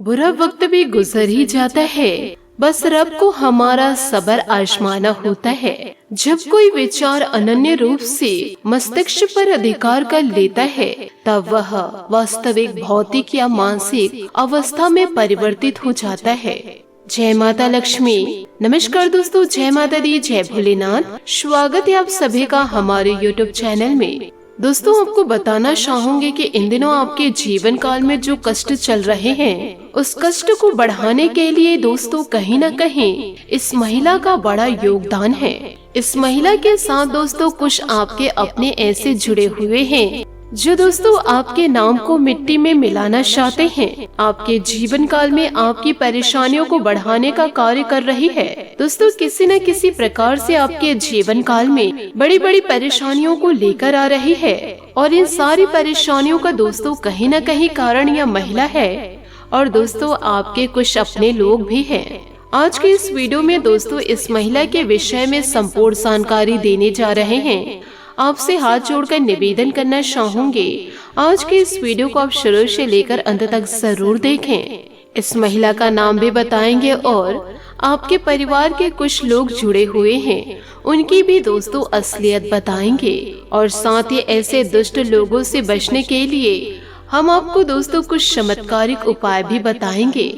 बुरा वक्त भी गुजर ही जाता है, बस रब को हमारा सब्र आजमाना होता है। जब कोई विचार अनन्य रूप से मस्तिष्क पर अधिकार कर लेता है, तब वह वास्तविक भौतिक या मानसिक अवस्था में परिवर्तित हो जाता है। जय माता लक्ष्मी। नमस्कार दोस्तों, जय माता दी, जय भोलेनाथ। स्वागत है आप सभी का हमारे YouTube चैनल में। दोस्तों, आपको बताना चाहूंगी कि इन दिनों आपके जीवन काल में जो कष्ट चल रहे हैं, उस कष्ट को बढ़ाने के लिए दोस्तों कहीं न कहीं इस महिला का बड़ा योगदान है। इस महिला के साथ दोस्तों कुछ आपके अपने ऐसे जुड़े हुए हैं जो दोस्तों आपके नाम को मिट्टी में मिलाना चाहते हैं। आपके जीवन काल में आपकी परेशानियों को बढ़ाने का कार्य कर रही है। दोस्तों किसी न किसी प्रकार से आपके जीवन काल में बड़ी बड़ी परेशानियों को लेकर आ रही है, और इन सारी परेशानियों का दोस्तों कहीं न कहीं कारण यह महिला है, और दोस्तों आपके कुछ अपने लोग भी हैं। आज के इस वीडियो में दोस्तों इस महिला के विषय में संपूर्ण जानकारी देने जा रहे हैं। आपसे हाथ जोड़कर निवेदन करना चाहूंगी, आज के इस वीडियो को आप शुरू से लेकर अंत तक जरूर देखें। इस महिला का नाम भी बताएंगे और आपके परिवार के कुछ लोग जुड़े हुए हैं, उनकी भी दोस्तों असलियत बताएंगे, और साथ ही ऐसे दुष्ट लोगों से बचने के लिए हम आपको दोस्तों कुछ चमत्कारिक उपाय भी बताएंगे,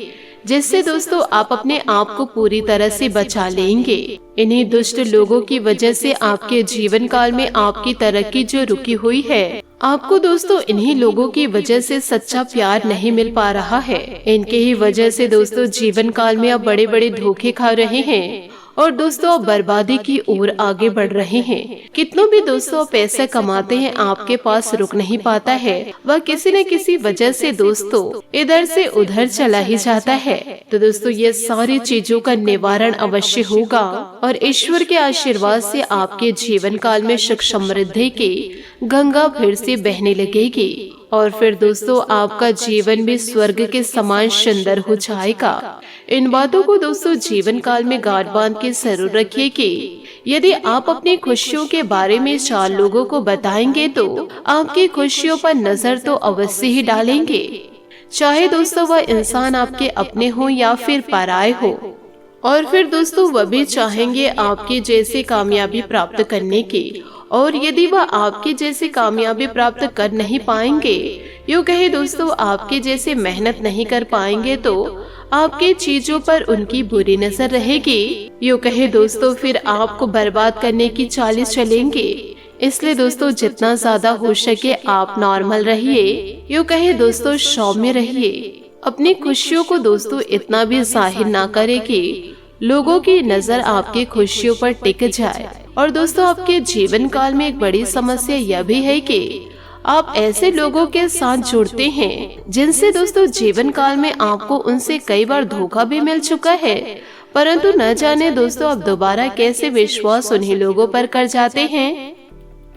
जिससे दोस्तों आप अपने आप को पूरी तरह से बचा लेंगे। इन्हीं दुष्ट लोगों की वजह से आपके जीवन काल में आपकी तरक्की जो रुकी हुई है, आपको दोस्तों इन्हीं लोगों की वजह से सच्चा प्यार नहीं मिल पा रहा है। इनके ही वजह से दोस्तों जीवन काल में आप बड़े बड़े धोखे खा रहे हैं, और दोस्तों आप बर्बादी की ओर आगे बढ़ रहे हैं। कितनों भी दोस्तों पैसा कमाते हैं, आपके पास रुक नहीं पाता है, वह किसी न किसी वजह से दोस्तों इधर से उधर चला ही जाता है। तो दोस्तों ये सारी चीजों का निवारण अवश्य होगा, और ईश्वर के आशीर्वाद से आपके जीवन काल में सुख समृद्धि की गंगा फिर से बहने लगेगी, और फिर दोस्तों आपका जीवन भी स्वर्ग के समान सुंदर हो जाएगा। इन बातों को दोस्तों जीवन काल में गांठ बांध के जरूर रखिए कि यदि आप अपनी खुशियों के बारे में 4 लोगों को बताएंगे तो आपकी खुशियों पर नजर तो अवश्य ही डालेंगे, चाहे दोस्तों वह इंसान आपके अपने हो या फिर पराये हो। और फिर दोस्तों वह भी चाहेंगे आपकी जैसे कामयाबी प्राप्त करने की, और यदि वह आपकी जैसे कामयाबी प्राप्त कर नहीं पाएंगे, यूँ कहे दोस्तों आपके जैसे मेहनत नहीं कर पाएंगे, तो आपके चीजों पर उनकी बुरी नजर रहेगी। यूँ कहे दोस्तों फिर आपको बर्बाद करने की चाल चलेंगे। इसलिए दोस्तों जितना ज्यादा हो सके आप नॉर्मल रहिए, यूँ कहे दोस्तों सौम्य रहिए। अपनी खुशियों को दोस्तों इतना भी जाहिर ना करे कि लोगों की नजर आपकी खुशियों पर टिक जाए। और दोस्तों आपके जीवन काल में एक बड़ी समस्या यह भी है कि आप ऐसे लोगों के साथ जुड़ते हैं जिनसे दोस्तों जीवन काल में आपको उनसे कई बार धोखा भी मिल चुका है, परंतु न जाने दोस्तों आप दोबारा कैसे विश्वास उन्हीं लोगों पर कर जाते हैं।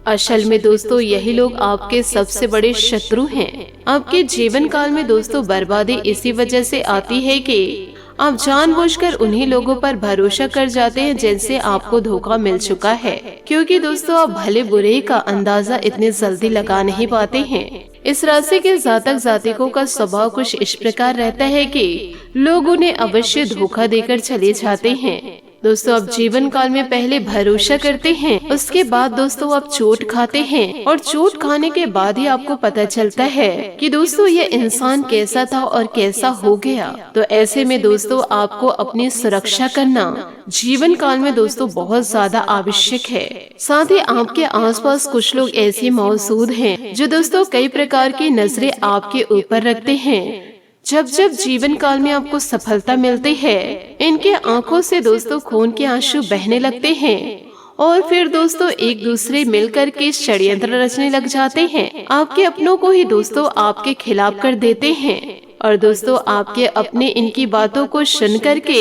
असल में दोस्तों यही लोग आपके सबसे बड़े शत्रु हैं। आपके जीवन काल में दोस्तों बर्बादी इसी वजह से आती है कि आप जानबूझकर उन्हीं लोगों पर भरोसा कर जाते हैं जिनसे आपको धोखा मिल चुका है, क्योंकि दोस्तों आप भले बुरे का अंदाजा इतनी जल्दी लगा नहीं पाते हैं। इस राशि के जातक जातिकों का स्वभाव कुछ इस प्रकार रहता है कि लोग उन्हें अवश्य धोखा देकर चले जाते हैं। दोस्तों आप जीवन काल में पहले भरोसा करते हैं, उसके बाद दोस्तों आप चोट खाते हैं, और चोट खाने के बाद ही आपको पता चलता है कि दोस्तों ये इंसान कैसा था और कैसा हो गया। तो ऐसे में दोस्तों आपको अपनी सुरक्षा करना जीवन काल में दोस्तों बहुत ज्यादा आवश्यक है। साथ ही आपके आसपास कुछ लोग ऐसे मौजूद हैं जो दोस्तों कई प्रकार की नजरें आपके ऊपर रखते हैं। जब जब जीवन काल में आपको सफलता मिलती है, इनके आंखों से दोस्तों खून के आंसू बहने लगते हैं, और फिर दोस्तों एक दूसरे मिलकर के षड्यंत्र रचने लग जाते हैं। आपके अपनों को ही दोस्तों आपके खिलाफ कर देते हैं, और दोस्तों आपके अपने इनकी बातों को सुन करके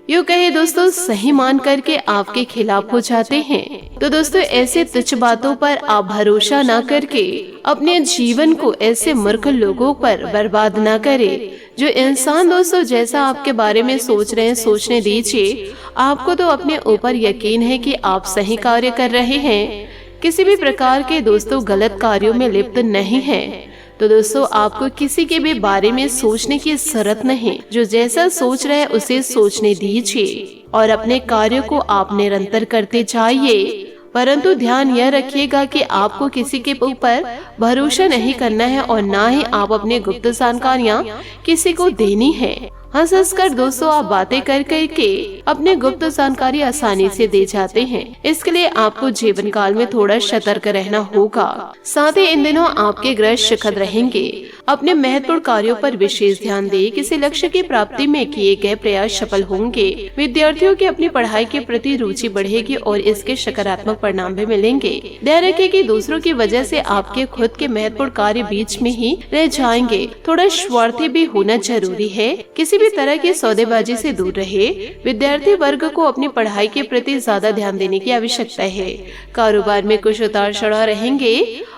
यूँ कहे दोस्तों सही मान करके आपके खिलाफ हो जाते हैं। तो दोस्तों ऐसे तुच्छ बातों पर आप भरोसा न करके अपने जीवन को ऐसे मूर्ख लोगों पर बर्बाद न करें। जो इंसान दोस्तों जैसा आपके बारे में सोच रहे हैं सोचने दीजिए। आपको तो अपने ऊपर यकीन है कि आप सही कार्य कर रहे हैं, किसी भी प्रकार के दोस्तों गलत कार्यों में लिप्त नहीं है। तो दोस्तों आपको किसी के भी बारे में सोचने की जरूरत नहीं, जो जैसा सोच रहे उसे सोचने दीजिए और अपने कार्यों को आप निरंतर करते जाइए। परंतु ध्यान यह रखिएगा कि आपको किसी के ऊपर भरोसा नहीं करना है और ना ही आप अपने गुप्त जानकारियाँ किसी को देनी है। हंस कर दोस्तों आप बातें कर के अपने गुप्त जानकारी आसानी से दे जाते हैं। इसके लिए आपको जीवन काल में थोड़ा सतर्क रहना होगा। साथ ही इन दिनों आपके ग्रह शिखर रहेंगे। अपने महत्वपूर्ण कार्यों पर विशेष ध्यान दें। किसी लक्ष्य की प्राप्ति में किए गए प्रयास सफल होंगे। विद्यार्थियों की अपनी पढ़ाई के प्रति रुचि बढ़ेगी और इसके सकारात्मक परिणाम भी मिलेंगे। ध्यान रखिए कि दूसरों की वजह से आपके खुद के महत्वपूर्ण कार्य बीच में ही रह जाएंगे। थोड़ा स्वार्थी भी होना जरूरी है। किसी भी तरह की सौदेबाजी से दूर रहे। विद्यार्थी वर्ग को अपनी पढ़ाई के प्रति ज्यादा ध्यान देने की आवश्यकता है। कारोबार में कुछ उतार चढ़ाव रहेंगे,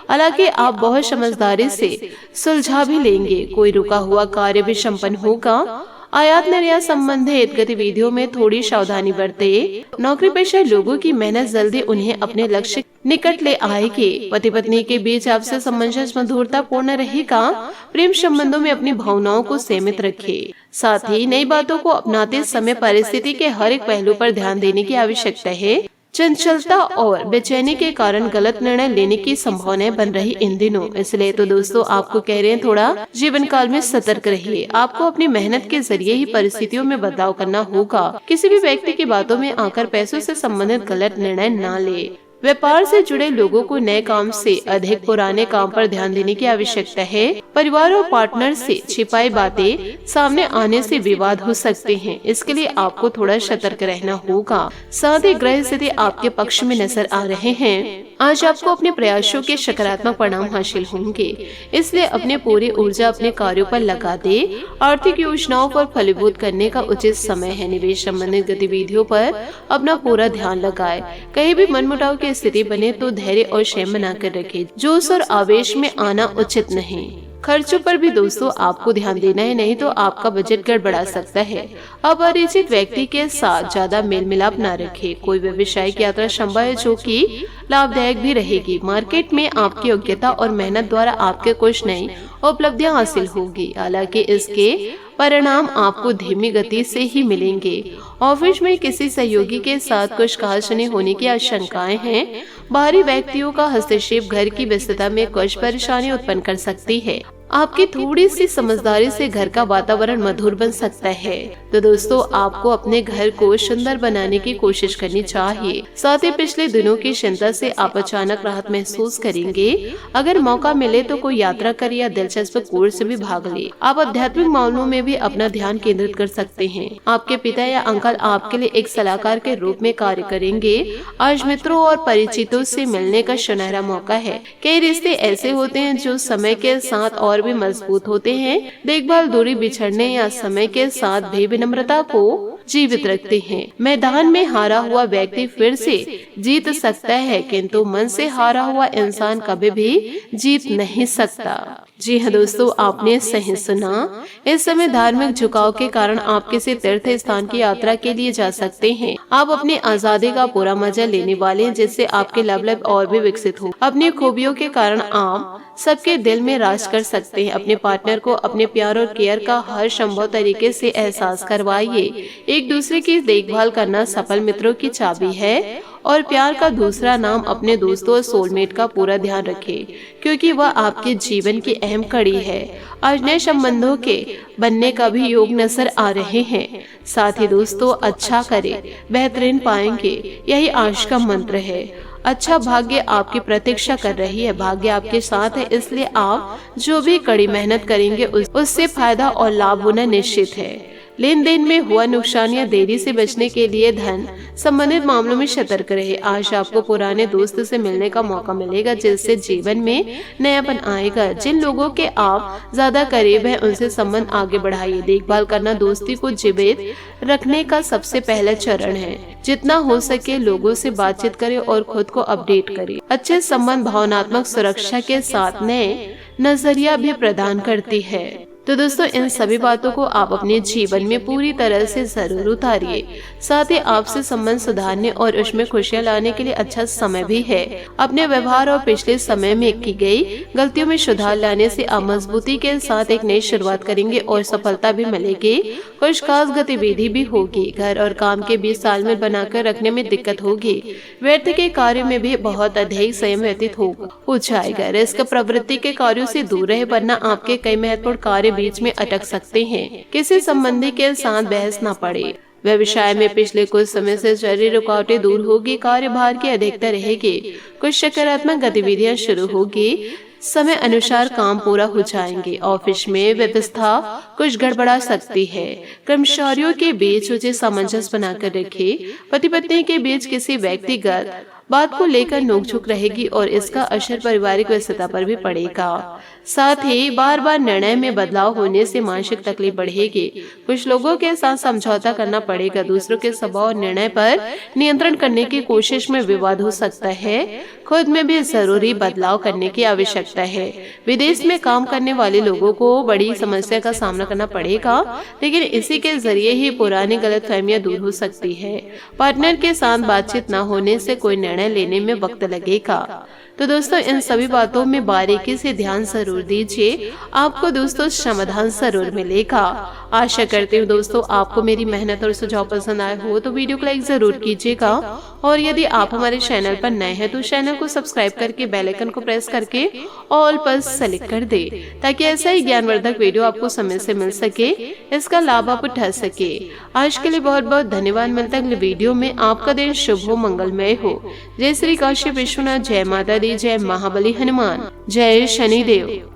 हालांकि आप बहुत समझदारी से सुलझा भी लेंगे। कोई रुका हुआ कार्य भी संपन्न होगा। आयात निर्यात संबंधित गतिविधियों में थोड़ी सावधानी बरते। नौकरी पेशा लोगों की मेहनत जल्दी उन्हें अपने लक्ष्य निकट ले आएगी। पति पत्नी के बीच आपसे सामंजस्य मधुरता पूर्ण रहेगा। प्रेम संबंधों में अपनी भावनाओं को सीमित रखें। साथ ही नई बातों को अपनाते समय परिस्थिति के हर एक पहलू पर ध्यान देने की आवश्यकता है। चंचलता और बेचैनी के कारण गलत निर्णय लेने की संभावनाएं बन रही इन दिनों। इसलिए तो दोस्तों आपको कह रहे हैं थोड़ा जीवन काल में सतर्क रहिए। आपको अपनी मेहनत के जरिए ही परिस्थितियों में बदलाव करना होगा। किसी भी व्यक्ति की बातों में आकर पैसों से संबंधित गलत निर्णय न ले। व्यापार से जुड़े लोगों को नए काम से अधिक पुराने काम पर ध्यान देने की आवश्यकता है। परिवार और पार्टनर से छिपाई बातें सामने आने से विवाद हो सकते हैं। इसके लिए आपको थोड़ा सतर्क रहना होगा। साथ ही ग्रह स्थिति आपके पक्ष में नजर आ रहे हैं। आज आपको अपने प्रयासों के सकारात्मक परिणाम हासिल होंगे। इसलिए अपने पूरी ऊर्जा अपने कार्यों पर लगा दे। आर्थिक योजनाओं पर फलीभूत करने का उचित समय है। निवेश संबंधित गतिविधियों पर अपना पूरा ध्यान लगाए। कहीं भी मनमुटाव की स्थिति बने तो धैर्य और संयम बनाकर रखें। जोश और आवेश में आना उचित नहीं। खर्चों पर भी दोस्तों आपको ध्यान देना है, नहीं तो आपका बजट गड़बड़ा सकता है। अपरिचित व्यक्ति के साथ ज्यादा मेल मिलाप न रखें। कोई व्यवसायिक यात्रा संभव है जो कि लाभदायक भी रहेगी। मार्केट में आपकी योग्यता और मेहनत द्वारा आपके कुछ नई उपलब्धियां हासिल होगी। हालांकि इसके परिणाम आपको धीमी गति से ही मिलेंगे। ऑफिस में किसी सहयोगी के साथ कुछ कहासुनी होने की आशंकाएं हैं। बाहरी व्यक्तियों का हस्तक्षेप घर की व्यस्तता में कुछ परेशानी उत्पन्न कर सकती है। आपकी थोड़ी सी समझदारी से घर का वातावरण मधुर बन सकता है। तो दोस्तों आपको अपने घर को सुंदर बनाने की कोशिश करनी चाहिए। साथ ही पिछले दिनों की चिंता से आप अचानक राहत महसूस करेंगे। अगर मौका मिले तो कोई यात्रा करे या दिलचस्प कोर्स से भी भाग ले। आप आध्यात्मिक मामलों में भी अपना ध्यान केंद्रित कर सकते हैं। आपके पिता या अंकल आपके लिए एक सलाहकार के रूप में कार्य करेंगे। आज मित्रों और परिचितों से मिलने का सुनहरा मौका है। कई रिश्ते ऐसे होते हैं जो समय के साथ और भी मजबूत होते हैं। देखभाल, दूरी, बिछड़ने या समय के साथ भी विनम्रता को जीवित रखते हैं। मैदान में हारा हुआ व्यक्ति फिर से जीत सकता है, किंतु मन से हारा हुआ इंसान कभी भी जीत नहीं सकता। जी हाँ दोस्तों, आपने सही सुना। इस समय धार्मिक झुकाव के कारण आप किसी तीर्थ स्थान की यात्रा के लिए जा सकते हैं। आप अपनी आजादी का पूरा मजा लेने वाले हैं, जिससे आपके लव लाइफ और भी विकसित हो। अपनी खूबियों के कारण आप सबके दिल में राज कर सकते हैं। अपने पार्टनर को अपने प्यार और केयर का हर संभव तरीके से एहसास करवाइए। एक दूसरे की देखभाल करना सफल मित्रों की चाबी है। और प्यार का दूसरा नाम अपने दोस्तों और सोलमेट का पूरा ध्यान रखें, क्योंकि वह आपके जीवन की अहम कड़ी है। आज नए संबंधों के बनने का भी योग नजर आ रहे हैं। साथ ही दोस्तों अच्छा करें, बेहतरीन पाएंगे, यही आज का मंत्र है। अच्छा भाग्य आपकी प्रतीक्षा कर रही है। भाग्य आपके साथ है, इसलिए आप जो भी कड़ी मेहनत करेंगे उससे फायदा और लाभ होना निश्चित है। लेन देन में हुआ नुकसान या देरी से बचने के लिए धन संबंधित मामलों में सतर्क रहे। आज आपको पुराने दोस्त से मिलने का मौका मिलेगा, जिससे जीवन में नयापन आएगा। जिन लोगों के आप ज्यादा करीब हैं उनसे संबंध आगे बढ़ाइए। देखभाल करना दोस्ती को जीवित रखने का सबसे पहला चरण है। जितना हो सके लोगों से बातचीत करें और खुद को अपडेट करें। अच्छे संबंध भावनात्मक सुरक्षा के साथ नए नजरिया भी प्रदान करती है। तो दोस्तों इन सभी बातों को आप अपने जीवन में पूरी तरह से जरूर उतारिए। साथ ही आपसे संबंध सुधारने और उसमें खुशियां लाने के लिए अच्छा समय भी है। अपने व्यवहार और पिछले समय में की गई गलतियों में सुधार लाने से आप मजबूती के साथ एक नई शुरुआत करेंगे और सफलता भी मिलेगी। कुछ खास गतिविधि भी होगी। घर और काम के बीच तालमेल बनाकर रखने में दिक्कत होगी। व्यर्थ के कार्य में भी बहुत अधिक संयम व्यतीत हो जाएगा। रिस्क प्रवृत्ति के कार्यों से दूर रहे, वरना आपके कई महत्वपूर्ण कार्य बीच में अटक सकते हैं। किसी संबंधी के साथ बहस न पड़े। व्यवसाय में पिछले कुछ समय से चल रही रुकावटें दूर होगी। कार्यभार की अधिकता रहेगी। कुछ सकारात्मक गतिविधियां शुरू होगी। समय अनुसार काम पूरा हो जाएंगे। ऑफिस में व्यवस्था कुछ गड़बड़ा सकती है। कर्मचारियों के बीच उचित सामंजस्य बनाकर रखें। पति पत्नी के बीच किसी व्यक्तिगत बात को लेकर नोकझोंक रहेगी और इसका असर पारिवारिक व्यस्तता पर भी पड़ेगा। साथ ही बार बार निर्णय में बदलाव होने से मानसिक तकलीफ बढ़ेगी। कुछ लोगों के साथ समझौता करना पड़ेगा। दूसरों के स्वभाव और निर्णय पर नियंत्रण करने की कोशिश में विवाद हो सकता है। खुद में भी जरूरी बदलाव करने की आवश्यकता है। विदेश में काम करने वाले लोगों को बड़ी समस्या का सामना करना पड़ेगा, लेकिन इसी के जरिए ही पुरानी गलतफहमियां दूर हो सकती है। पार्टनर के साथ बातचीत न होने से कोई निर्णय लेने में वक्त लगेगा। तो दोस्तों इन सभी बातों में बारीकी से ध्यान जरूर दीजिए। आपको दोस्तों समाधान जरूर मिलेगा। आशा करती हूँ दोस्तों आपको मेरी मेहनत और सुझाव पसंद आए हो तो वीडियो को लाइक जरूर कीजिएगा। और यदि आप हमारे चैनल पर नए हैं तो चैनल को सब्सक्राइब करके बेल आइकन को प्रेस करके ऑल पर सेलेक्ट कर दे, ताकि ऐसा ही ज्ञानवर्धक वीडियो आपको समय से मिल सके, इसका लाभ आप उठा सके। आज के लिए बहुत बहुत धन्यवाद। मिलता है अगले वीडियो में। आपका दिन शुभ हो, मंगलमय हो। जय श्री काशी विश्वनाथ, जय माता दी, जय महाबली हनुमान, जय शनिदेव।